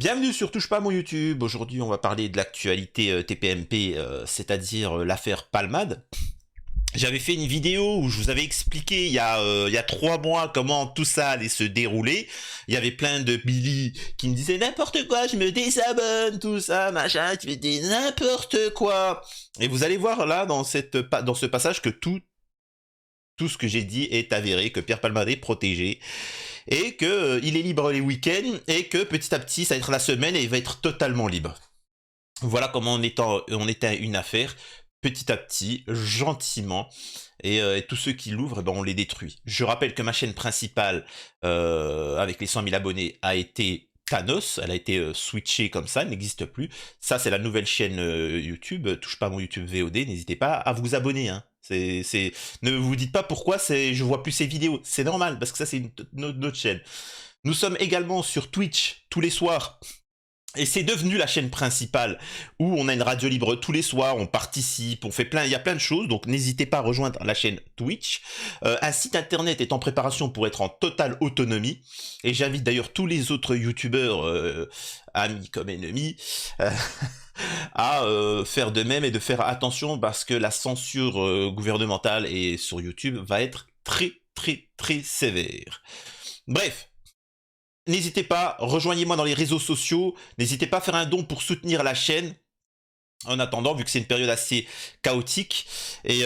Bienvenue sur Touche pas à mon YouTube. Aujourd'hui, on va parler de l'actualité TPMP, c'est-à-dire l'affaire Palmade. J'avais fait une vidéo où je vous avais expliqué il y a 3 mois comment tout ça allait se dérouler. Il y avait plein de Billy qui me disaient n'importe quoi, je me désabonne, tout ça, machin, tu fais des n'importe quoi. Et vous allez voir là dans ce passage que tout ce que j'ai dit est avéré, que Pierre Palmade est protégé et que il est libre les week-ends et que petit à petit ça va être la semaine et il va être totalement libre. Voilà comment on éteint une affaire petit à petit, gentiment, et tous ceux qui l'ouvrent, ben, on les détruit. Je rappelle que ma chaîne principale, avec les 100 000 abonnés, a été Thanos, elle a été switchée comme ça, elle n'existe plus. Ça, c'est la nouvelle chaîne YouTube, touche pas à mon YouTube VOD, n'hésitez pas à vous abonner, hein. Ne vous dites pas pourquoi je vois plus ces vidéos, c'est normal, parce que ça, c'est une autre chaîne. Nous sommes également sur Twitch, tous les soirs, et c'est devenu la chaîne principale où on a une radio libre tous les soirs, on participe, on fait plein, il y a plein de choses, donc n'hésitez pas à rejoindre la chaîne Twitch. Un site internet est en préparation pour être en totale autonomie, et j'invite d'ailleurs tous les autres youtubeurs, amis comme ennemis, à faire de même et de faire attention parce que la censure gouvernementale et sur YouTube va être très sévère. Bref. N'hésitez pas, rejoignez-moi dans les réseaux sociaux, n'hésitez pas à faire un don pour soutenir la chaîne, en attendant, vu que c'est une période assez chaotique, et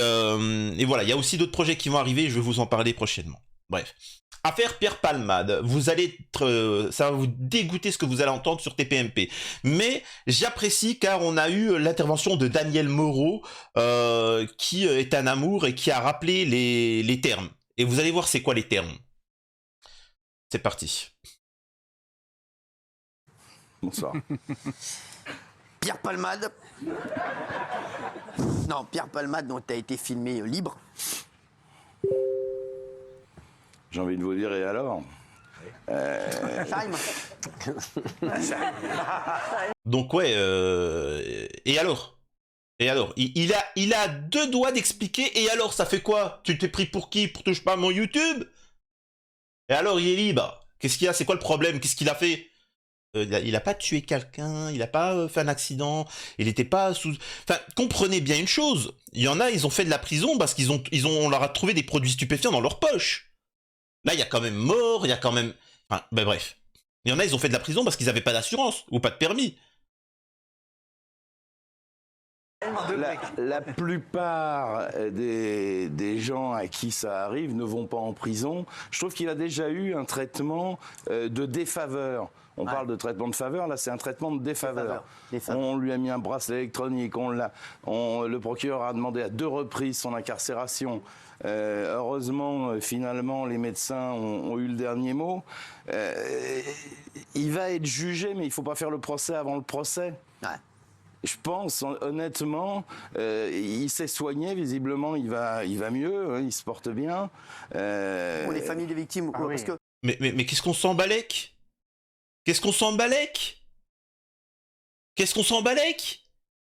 voilà, il y a aussi d'autres projets qui vont arriver, je vais vous en parler prochainement. Bref, affaire Pierre Palmade, vous allez être, ça va vous dégoûter ce que vous allez entendre sur TPMP, mais j'apprécie car on a eu l'intervention de Daniel Moreau, qui est un amour et qui a rappelé les termes, et vous allez voir c'est quoi les termes. C'est parti. Bonsoir. Pierre Palmade. Non, Pierre Palmade, dont tu as été filmé libre. J'ai envie de vous dire, et alors Time. Donc ouais, et alors? Et alors? Il a 2 doigts d'expliquer, et alors, ça fait quoi? Tu t'es pris pour qui? Pour touche pas à mon YouTube? Et alors, il est libre. Qu'est-ce qu'il y a? C'est quoi le problème? Qu'est-ce qu'il a fait? Il a pas tué quelqu'un, il a pas fait un accident, il était pas sous... Enfin, comprenez bien une chose, il y en a, ils ont fait de la prison parce on leur a trouvé des produits stupéfiants dans leur poche. Là, il y a quand même mort, il y a quand même... Enfin, ben bref. Il y en a, ils ont fait de la prison parce qu'ils avaient pas d'assurance, ou pas de permis. La plupart des gens à qui ça arrive ne vont pas en prison. Je trouve qu'il a déjà eu un traitement de défaveur. On parle de traitement de faveur, là c'est un traitement de défaveur. On lui a mis un bracelet électronique, le procureur a demandé à 2 reprises son incarcération. Heureusement, finalement, les médecins ont eu le dernier mot. Il va être jugé, mais il ne faut pas faire le procès avant le procès. Ouais. Je pense, honnêtement, il s'est soigné, visiblement, il va mieux, hein, il se porte bien. Pour les familles des victimes, oui. parce que... Mais qu'est-ce qu'on s'en balèque? Qu'est-ce qu'on s'en balèque? Qu'est-ce qu'on s'en balèque?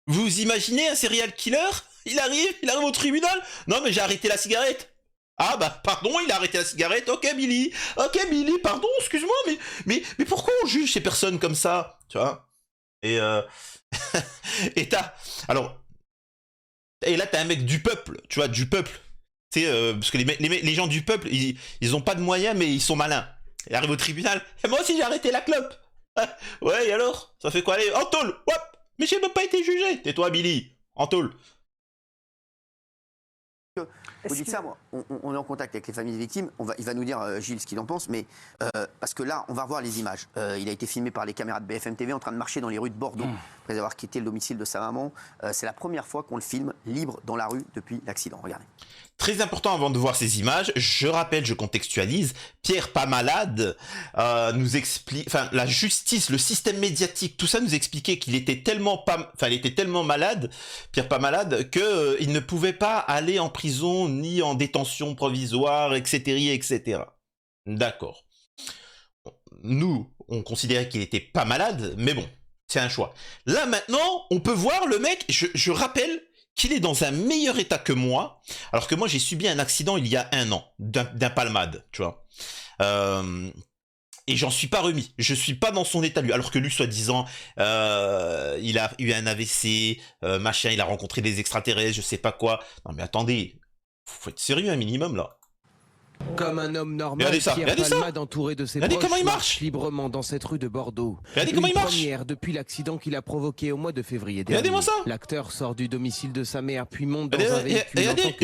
Vous imaginez un serial killer? Il arrive au tribunal? Non mais j'ai arrêté la cigarette. Ah bah pardon, il a arrêté la cigarette, ok Billy, pardon, excuse-moi, mais pourquoi on juge ces personnes comme ça? Tu vois? Et et et là t'as un mec du peuple, tu vois, du peuple. Tu sais, parce que les gens du peuple, ils ont pas de moyens mais ils sont malins. Il arrive au tribunal, et moi aussi j'ai arrêté la clope. Ah, ouais, et alors? Ça fait quoi? Allez, en tôle, hop. Mais j'ai même pas été jugé. Tais-toi Billy, en tôle. Vous dites ça, on est en contact avec les familles des victimes. Il va nous dire, Gilles, ce qu'il en pense, mais parce que là, on va revoir les images. Il a été filmé par les caméras de BFM TV en train de marcher dans les rues de Bordeaux, après avoir quitté le domicile de sa maman. C'est la première fois qu'on le filme libre dans la rue depuis l'accident. Regardez. Très important avant de voir ces images, je rappelle, je contextualise, Pierre Palmade nous explique, enfin la justice, le système médiatique, tout ça nous expliquait qu'il était tellement il était tellement malade, Pierre Palmade, que il ne pouvait pas aller en prison ni en détention provisoire, etc. D'accord. Nous, on considérait qu'il était pas malade, mais bon, c'est un choix. Là maintenant, on peut voir le mec, je rappelle qu'il est dans un meilleur état que moi, alors que moi j'ai subi un accident il y a 1 an, d'un palmade, tu vois. Et j'en suis pas remis. Je suis pas dans son état lui. Alors que lui, soi-disant, il a eu un AVC, machin, il a rencontré des extraterrestres, je sais pas quoi. Non mais attendez, faut être sérieux un minimum là. Comme un homme normal, Regardez ça, Pierre regardez ça. Palmade, entouré de ses Regardez proches, comment il marche. marche librement dans cette rue de Bordeaux. Regardez comment il marche. Première depuis l'accident qu'il a provoqué au mois de février dernier. Regardez-moi ça. L'acteur sort du domicile de sa mère, puis monte dans un véhicule. Regardez,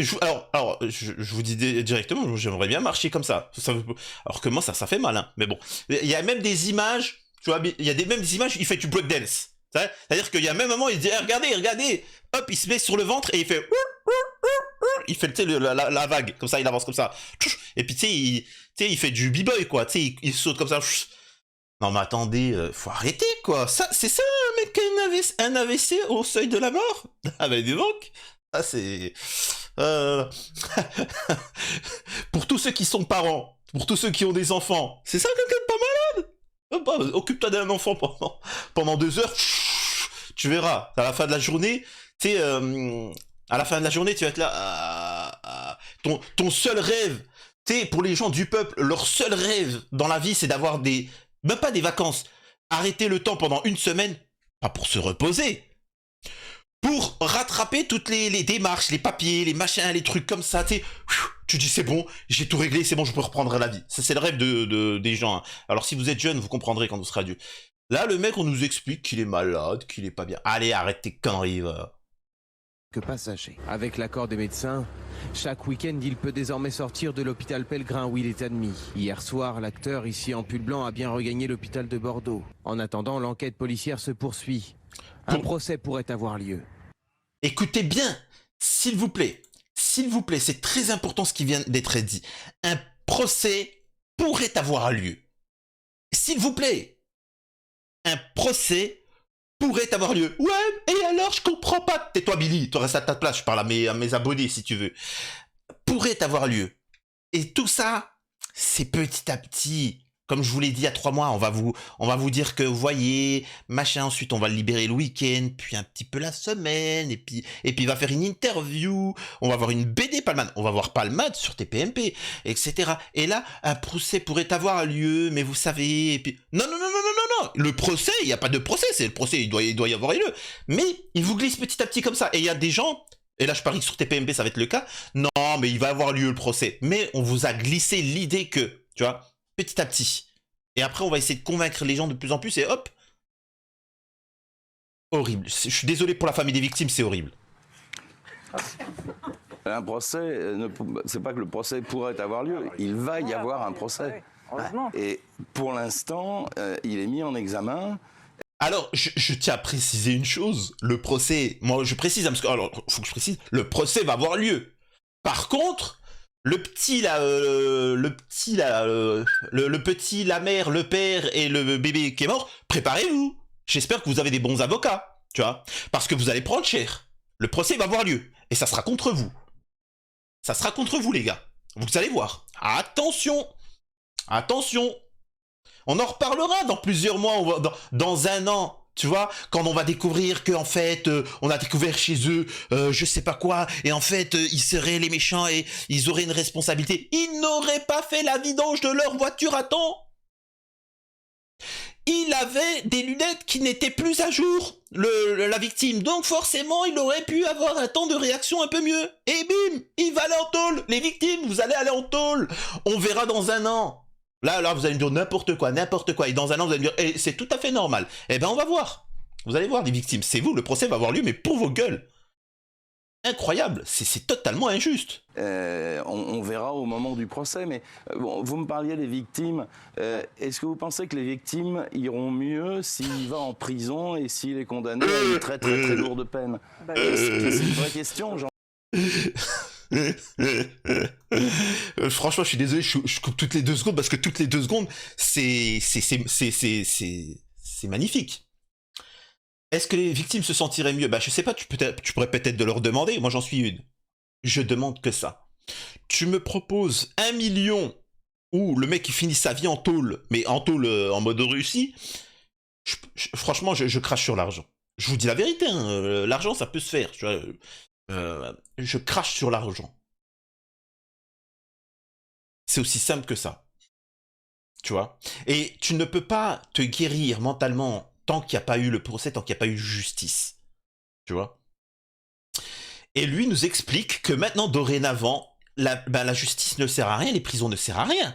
je vous dis directement, j'aimerais bien marcher comme ça. Alors que moi, ça fait mal, hein. Mais bon, il y a même des images, tu vois, il y a même des images, il fait du breakdance. C'est-à-dire qu'il y a même un moment, il dit, regardez, hop, il se met sur le ventre et il fait... Il fait la vague, comme ça, il avance comme ça. Et puis, tu sais, il fait du b-boy, quoi. Tu sais, il saute comme ça. Non, mais attendez, faut arrêter, quoi. C'est ça, un mec qui a un AVC au seuil de la mort? Ah, ben, dis donc. Ah, c'est... Pour tous ceux qui sont parents, pour tous ceux qui ont des enfants, c'est ça, quelqu'un de pas malade? Occupe-toi d'un enfant pendant 2 heures. Tu verras, à la fin de la journée, tu sais... à la fin de la journée, tu vas être là... Ton seul rêve, tu sais, pour les gens du peuple, leur seul rêve dans la vie, c'est d'avoir des... Même pas des vacances. Arrêter le temps pendant 1 semaine, pas pour se reposer. Pour rattraper toutes les démarches, les papiers, les machins, les trucs comme ça, tu sais. Tu dis, c'est bon, j'ai tout réglé, c'est bon, je peux reprendre la vie. Ça, c'est le rêve des gens. Hein. Alors, si vous êtes jeune, vous comprendrez quand vous serez adulte. Là, le mec, on nous explique qu'il est malade, qu'il est pas bien. Allez, arrête tes conneries, va. Que passager. Avec l'accord des médecins, chaque week-end, il peut désormais sortir de l'hôpital Pellegrin où il est admis. Hier soir, l'acteur, ici en pull blanc, a bien regagné l'hôpital de Bordeaux. En attendant, l'enquête policière se poursuit. Un procès pourrait avoir lieu. Écoutez bien, s'il vous plaît, c'est très important ce qui vient d'être dit. Un procès pourrait avoir lieu. S'il vous plaît, un procès pourrait avoir lieu. Ouais, et alors, je comprends pas. Tais-toi, Billy, tu restes à ta place, je parle à mes abonnés, si tu veux. Pourrait avoir lieu. Et tout ça, c'est petit à petit. Comme je vous l'ai dit il y a 3 mois, on va vous dire que, vous voyez, machin, ensuite on va le libérer le week-end, puis un petit peu la semaine, et puis il va faire une interview, on va voir une BD Palmade, on va voir Palmade sur TPMP, etc. Et là, un procès pourrait avoir lieu, mais vous savez, et puis... Non, le procès, il n'y a pas de procès, c'est le procès, il doit y avoir lieu. Mais il vous glisse petit à petit comme ça, et il y a des gens... Et là, je parie que sur TPMP, ça va être le cas. Non, mais il va avoir lieu le procès. Mais on vous a glissé l'idée que, tu vois, petit à petit. Et après, on va essayer de convaincre les gens de plus en plus et hop. Horrible. Je suis désolé pour la famille des victimes, c'est horrible. Un procès, c'est pas que le procès pourrait avoir lieu, il va y avoir un procès. Et pour l'instant, il est mis en examen. Alors, je tiens à préciser une chose. Le procès, moi je précise, parce que, alors, faut que je précise, le procès va avoir lieu. Par contre, le petit, la mère, le père et le bébé qui est mort, préparez-vous. J'espère que vous avez des bons avocats, tu vois. Parce que vous allez prendre cher. Le procès va avoir lieu. Et ça sera contre vous. Ça sera contre vous, les gars. Vous allez voir. Attention. Attention. On en reparlera dans plusieurs mois, dans 1 an. Tu vois, quand on va découvrir qu'en fait, on a découvert chez eux, je sais pas quoi, et en fait, ils seraient les méchants et ils auraient une responsabilité. Ils n'auraient pas fait la vidange de leur voiture à temps. Il avait des lunettes qui n'étaient plus à jour, la victime. Donc forcément, il aurait pu avoir un temps de réaction un peu mieux. Et bim, il va aller en tôle. Les victimes, vous allez aller en tôle. On verra dans 1 an. Là, vous allez me dire n'importe quoi. Et dans 1 an, vous allez me dire, eh, c'est tout à fait normal. Eh ben, on va voir. Vous allez voir, les victimes. C'est vous, le procès va avoir lieu, mais pour vos gueules. Incroyable. C'est totalement injuste. On verra au moment du procès, mais bon, vous me parliez des victimes. Est-ce que vous pensez que les victimes iront mieux s'il va en prison et s'il est condamné à une très très très lourde peine? C'est une vraie question, Jean. Franchement, je suis désolé, je coupe toutes les 2 secondes parce que toutes les 2 secondes, c'est magnifique. Est-ce que les victimes se sentiraient mieux? Bah, je sais pas, tu pourrais peut-être de leur demander. Moi, j'en suis une. Je demande que ça. Tu me proposes 1 million ou le mec qui finit sa vie en tôle, mais en tôle en mode Russie. Franchement, je crache sur l'argent. Je vous dis la vérité, hein, l'argent, ça peut se faire. Tu vois, je crache sur l'argent. C'est aussi simple que ça. tu vois. Et tu ne peux pas te guérir mentalement tant qu'il n'y a pas eu le procès, tant qu'il n'y a pas eu justice, tu vois. Et lui nous explique que maintenant, dorénavant, la justice ne sert à rien, les prisons ne servent à rien.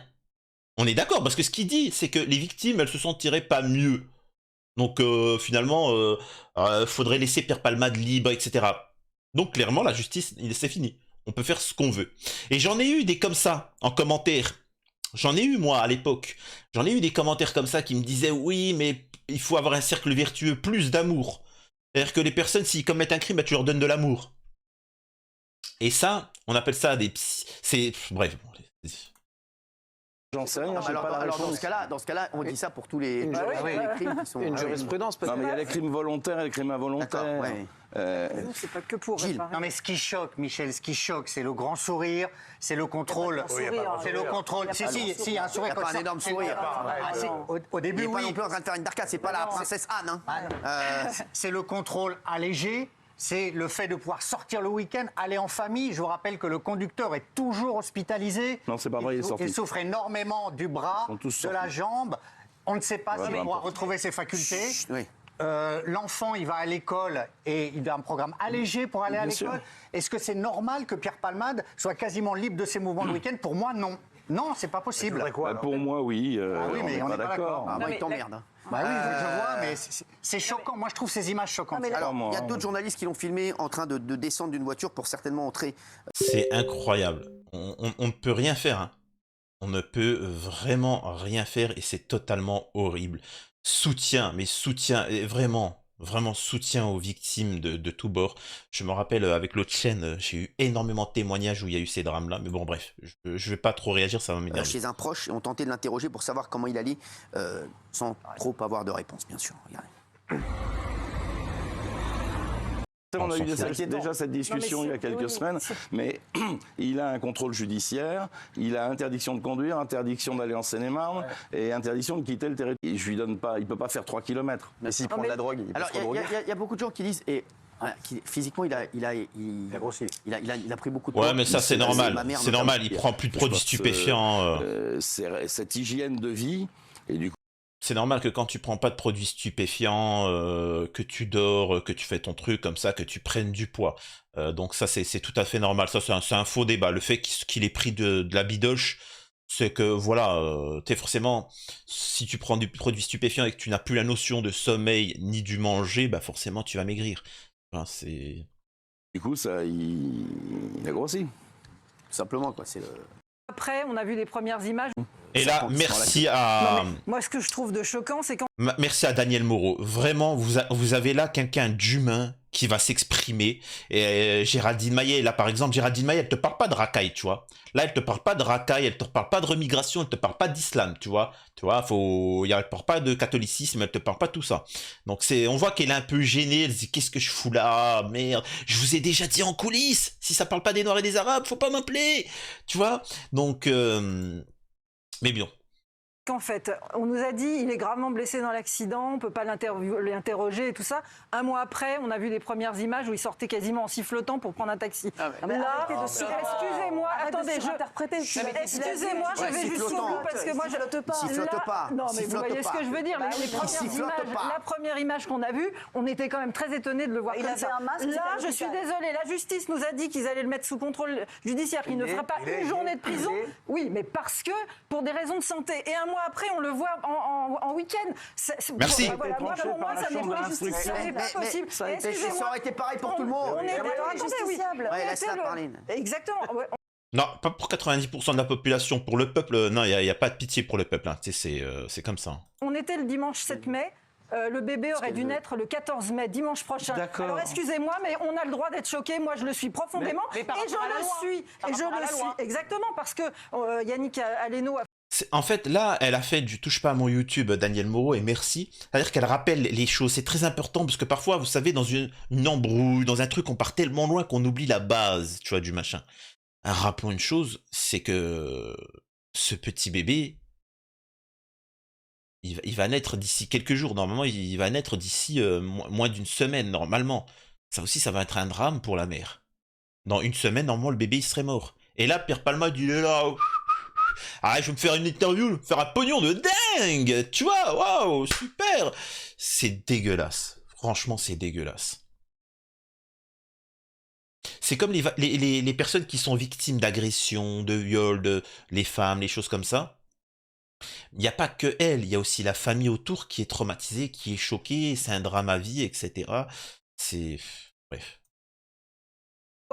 On est d'accord, parce que ce qu'il dit, c'est que les victimes, elles se sentiraient pas mieux. Donc finalement, faudrait laisser Pierre Palmade libre, etc. Donc clairement, la justice, c'est fini. On peut faire ce qu'on veut. Et j'en ai eu des comme ça, en commentaire. J'en ai eu, moi, à l'époque. J'en ai eu des commentaires comme ça qui me disaient « Oui, mais il faut avoir un cercle vertueux, plus d'amour. » C'est-à-dire que les personnes, s'ils commettent un crime, bah, tu leur donnes de l'amour. Et ça, on appelle ça des... C'est... Bref. J'en sais rien, j'ai pas la alors réponse. dans ce cas-là, on dit ça pour tous les crimes qui sont... Une jurisprudence peut-être. Non, mais il y a les crimes volontaires et les crimes involontaires. Ouais. C'est pas que pour Gilles. réparer. Non mais ce qui choque, Michel, ce qui choque, c'est le grand sourire, c'est le contrôle. C'est le contrôle. Si, il y a un Il sourire n'y a comme pas ça. un énorme sourire. Au Il début, n'est pas oui. non plus en train de faire une d'arcade, c'est pas la princesse Anne. Hein. C'est le contrôle allégé. C'est le fait de pouvoir sortir le week-end, aller en famille. Je vous rappelle que le conducteur est toujours hospitalisé. Non, c'est pas vrai, il est sorti. Il souffre énormément du bras, Ils sont tous de la sortis. jambe. On ne sait pas Ouais, s'il peu pourra importe. retrouver ses facultés. Oui. L'enfant, il va à l'école et il a un programme allégé pour aller à Bien sûr. l'école. Est-ce que c'est normal que Pierre Palmade soit quasiment libre de ses mouvements le week-end? Pour moi, non. Non, c'est pas possible. Bah, pour moi, oui. oui, on mais n'est on pas n'est pas d'accord. d'accord. Moi, il t'emmerde. Hein. Bah oui, je vois, mais c'est choquant. Moi, je trouve ces images choquantes. Alors, moi, il y a hein. d'autres journalistes qui l'ont filmé en train de descendre d'une voiture pour certainement entrer. C'est incroyable. On ne peut rien faire. Hein. On ne peut vraiment rien faire et c'est totalement horrible. Soutien, mais soutien, et vraiment soutien aux victimes de tous bords. Je me rappelle, avec l'autre chaîne, j'ai eu énormément de témoignages où il y a eu ces drames-là. Mais bon, bref, je vais pas trop réagir, ça va m'énerver. Chez un proche et ont tenté de l'interroger pour savoir comment il allait, sans trop avoir de réponse, bien sûr. Regardez. On a eu s'en fout. déjà cette discussion il y a quelques semaines, mais il a un contrôle judiciaire, il a interdiction de conduire, interdiction d'aller en Seine-et-Marne et interdiction de quitter le territoire. Je lui donne pas, il peut pas faire 3 km. Mais s'il prend de la drogue, il peut Alors, se redroguer. il y a beaucoup de gens qui disent, physiquement, il a grossi. Il a pris beaucoup de poids. Ouais, mais ça c'est Ma normal. mère, C'est notamment. normal, il prend plus de produits Je pense, stupéfiants. Cette hygiène de vie, et du coup, C'est normal que quand tu prends pas de produits stupéfiants, que tu dors, que tu fais ton truc comme ça, que tu prennes du poids. Donc ça, c'est tout à fait normal. Ça, c'est un faux débat. Le fait qu'il ait pris de la bidoche, c'est que, voilà, t'es forcément... Si tu prends du produit stupéfiant et que tu n'as plus la notion de sommeil ni du manger, bah forcément, tu vas maigrir. Enfin, c'est... du coup, ça, il a grossi. Tout simplement, quoi. C'est le... Après, on a vu les premières images. Et là, merci à... Moi, ce que je trouve de choquant, c'est quand Merci à Daniel Moreau. Vraiment, vous avez là quelqu'un d'humain qui va s'exprimer. Et Géraldine Maillet, là par exemple, Géraldine Maillet, elle te parle pas de racaille, tu vois. Là, elle te parle pas de racaille, elle te parle pas de remigration, elle te parle pas d'islam, tu vois. Tu vois, elle parle pas de catholicisme, elle te parle pas de tout ça. Donc on voit qu'elle est un peu gênée, elle se dit qu'est-ce que je fous là, merde. Je vous ai déjà dit en coulisses, si ça parle pas des Noirs et des Arabes, faut pas m'appeler, tu vois. Donc, mais bien. qu'en fait, on nous a dit il est gravement blessé dans l'accident, on peut pas l'interroger et tout ça. Un mois après, on a vu les premières images où il sortait quasiment en sifflotant pour prendre un taxi. Là, excusez-moi, attendez, excusez-moi, je vais juste au bout parce que moi je flotte pas. S'il flotte pas. Non, mais S'il vous flotte voyez ce pas. que je veux dire. Les premières flotte images, pas. la première image qu'on a vue, on était quand même très étonnés de le voir Il comme avait ça. un masque, Là, c'était à je suis l'hôpital. désolée, la justice nous a dit qu'ils allaient le mettre sous contrôle judiciaire, qu'il ne fera pas une journée de prison. Oui, mais parce que pour des raisons de santé. Et un mois après, on le voit en week-end. Merci. Bon, voilà, moi, pour moi, ça n'est pas justice. C'est pas possible. Ça Excusez-moi. aurait été pareil pour tout le monde. On est Alors, attendez, oui. justiciable. On Ouais, était laisse-la le- parler. Exactement. Ouais. Non, pas pour 90% de la population. Pour le peuple, non, il n'y a pas de pitié pour le peuple. Hein. Tu sais, c'est comme ça. On était le dimanche 7 mai. Le bébé aurait dû naître le 14 mai, dimanche prochain. D'accord. Alors excusez-moi, mais on a le droit d'être choqué. Moi, je le suis profondément. Mais par et je rapport à la le loi. suis. Par Et je rapport à le la suis. loi. Exactement, parce que Yannick Aleno a En fait, là, elle a fait du touche pas à mon YouTube, Daniel Moreau, et merci. C'est-à-dire qu'elle rappelle les choses. C'est très important parce que parfois, vous savez, dans une embrouille, dans un truc, on part tellement loin qu'on oublie la base, tu vois, du machin. Rappelons une chose, c'est que ce petit bébé, il va naître d'ici quelques jours. Normalement, il va naître d'ici moins d'une semaine, normalement. Ça aussi, ça va être un drame pour la mère. Dans une semaine, normalement, le bébé, il serait mort. Et là, Pierre Palmade, il est là. Ah, je vais me faire une interview, me faire un pognon de dingue, tu vois, waouh, super. C'est dégueulasse. Franchement, c'est dégueulasse. C'est comme les personnes qui sont victimes d'agressions, de viols, les femmes, les choses comme ça. Il n'y a pas que elle, il y a aussi la famille autour qui est traumatisée, qui est choquée, c'est un drame à vie, etc. C'est... Bref.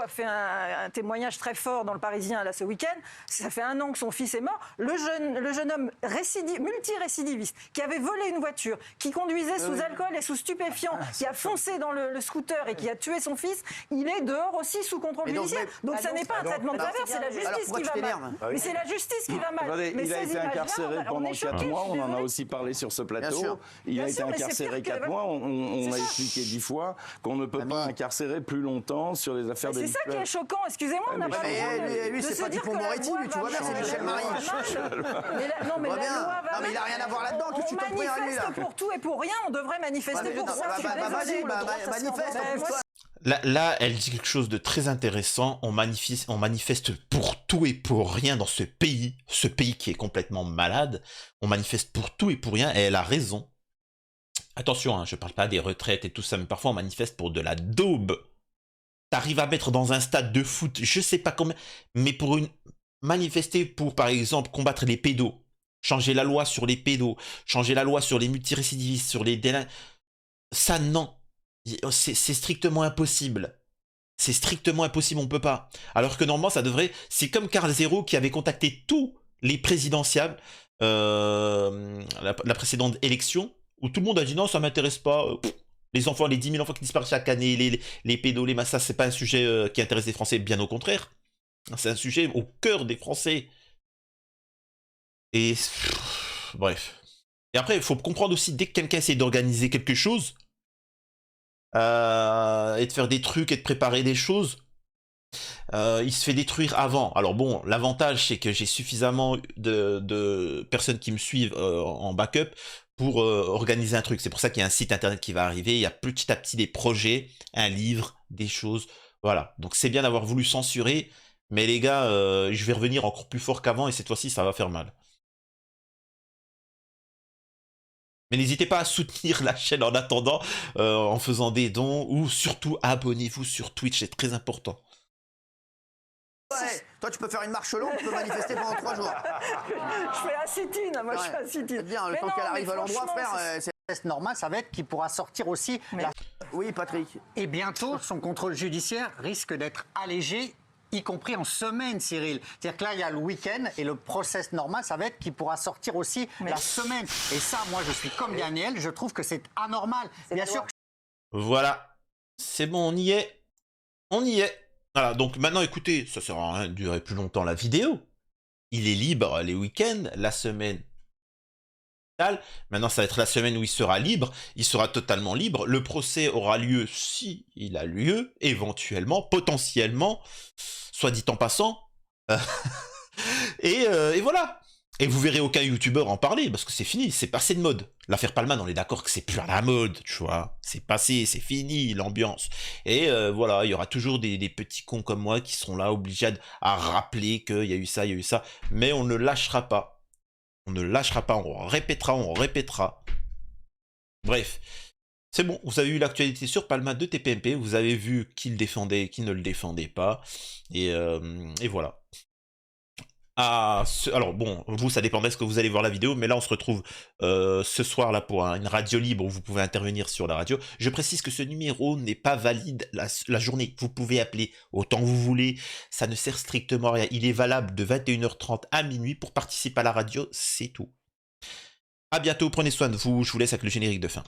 A fait un témoignage très fort dans le Parisien là ce week-end. Ça fait 1 an que son fils est mort. Le jeune homme multirécidiviste qui avait volé une voiture, qui conduisait sous alcool et sous stupéfiants, qui a foncé dans le scooter et qui a tué son fils, il est dehors aussi sous contrôle judiciaire. Donc ça n'est pas un traitement de faveur, c'est la justice qui va mal. Mais c'est la justice qui va mal. Attendez, Mais il a ces été images-là, incarcéré pendant 4 mois, on en a aussi parlé sur ce plateau. Il a été incarcéré 4 mois, on a expliqué 10 fois qu'on ne peut pas incarcérer plus longtemps sur les affaires de c'est ça qui est choquant, excusez-moi, on n'a pas lui, c'est pas Dupond-Moretti, lui, tu vois bien, c'est Michel Marie. Non, mais la loi va non, mais il a rien à voir là-dedans, que tu t'en pries à lui, là. On manifeste pour tout et pour rien, on devrait manifester pour ça. Vas-y, manifeste, en plus, toi. Là, elle dit quelque chose de très intéressant. On manifeste pour tout et pour rien dans ce pays qui est complètement malade. On manifeste pour tout et pour rien, et elle a raison. Attention, hein, je parle pas des retraites et tout ça, mais parfois on manifeste pour de la daube. T'arrives à mettre dans un stade de foot, je sais pas combien, mais manifester pour, par exemple, combattre les pédos, changer la loi sur les pédos, changer la loi sur les multirécidivistes, sur les délinquants, ça non, c'est strictement impossible. C'est strictement impossible, on peut pas. Alors que normalement, ça devrait... C'est comme Carl Zero qui avait contacté tous les présidentiables, la précédente élection, où tout le monde a dit non, ça m'intéresse pas, les enfants, les 10 000 enfants qui disparaissent chaque année, les pédos, les massas, c'est pas un sujet qui intéresse les Français, bien au contraire. C'est un sujet au cœur des Français. Et... bref. Et après, il faut comprendre aussi, dès que quelqu'un essaie d'organiser quelque chose, et de faire des trucs et de préparer des choses, il se fait détruire avant. Alors bon, l'avantage, c'est que j'ai suffisamment de personnes qui me suivent en backup pour organiser un truc. C'est pour ça qu'il y a un site internet qui va arriver, il y a petit à petit des projets, un livre, des choses, voilà. Donc c'est bien d'avoir voulu censurer, mais les gars, je vais revenir encore plus fort qu'avant, et cette fois-ci, ça va faire mal. Mais n'hésitez pas à soutenir la chaîne en attendant, en faisant des dons, ou surtout abonnez-vous sur Twitch, c'est très important. Ouais, toi tu peux faire une marche longue, tu peux manifester pendant 3 jours. Je fais un sit-in, moi je fais un sit-in. Bien, le temps qu'elle arrive à l'endroit, frère, c'est... Le test normal, ça va être qu'il pourra sortir aussi. Oui, Patrick. Et bientôt, son contrôle judiciaire risque d'être allégé, y compris en semaine, Cyril. C'est-à-dire que là, il y a le week-end et le process normal, ça va être qu'il pourra sortir aussi la semaine. Et ça, moi, je suis comme Daniel, je trouve que c'est anormal. Bien sûr. Voilà. C'est bon, on y est. On y est. Voilà, donc maintenant, écoutez, ça sert à rien de durer plus longtemps la vidéo. Il est libre les week-ends, la semaine. Maintenant, ça va être la semaine où il sera libre. Il sera totalement libre. Le procès aura lieu si il a lieu, éventuellement, potentiellement, soit dit en passant. Et voilà. Et vous verrez aucun youtubeur en parler, parce que c'est fini, c'est passé de mode. L'affaire Palmade, on est d'accord que c'est plus à la mode, tu vois. C'est passé, c'est fini, l'ambiance. Et voilà, il y aura toujours des petits cons comme moi qui seront là, obligés à rappeler qu'il y a eu ça, il y a eu ça. Mais on ne lâchera pas. On ne lâchera pas, on répétera, on répétera. Bref. C'est bon, vous avez eu l'actualité sur Palmade de TPMP, vous avez vu qui le défendait et qui ne le défendait pas. Et voilà. Alors bon, vous ça dépendrait de ce que vous allez voir la vidéo, mais là on se retrouve ce soir là pour une radio libre où vous pouvez intervenir sur la radio. Je précise que ce numéro n'est pas valide la journée, vous pouvez appeler autant que vous voulez, ça ne sert strictement à rien, il est valable de 21h30 à minuit pour participer à la radio, c'est tout. A bientôt, prenez soin de vous, je vous laisse avec le générique de fin.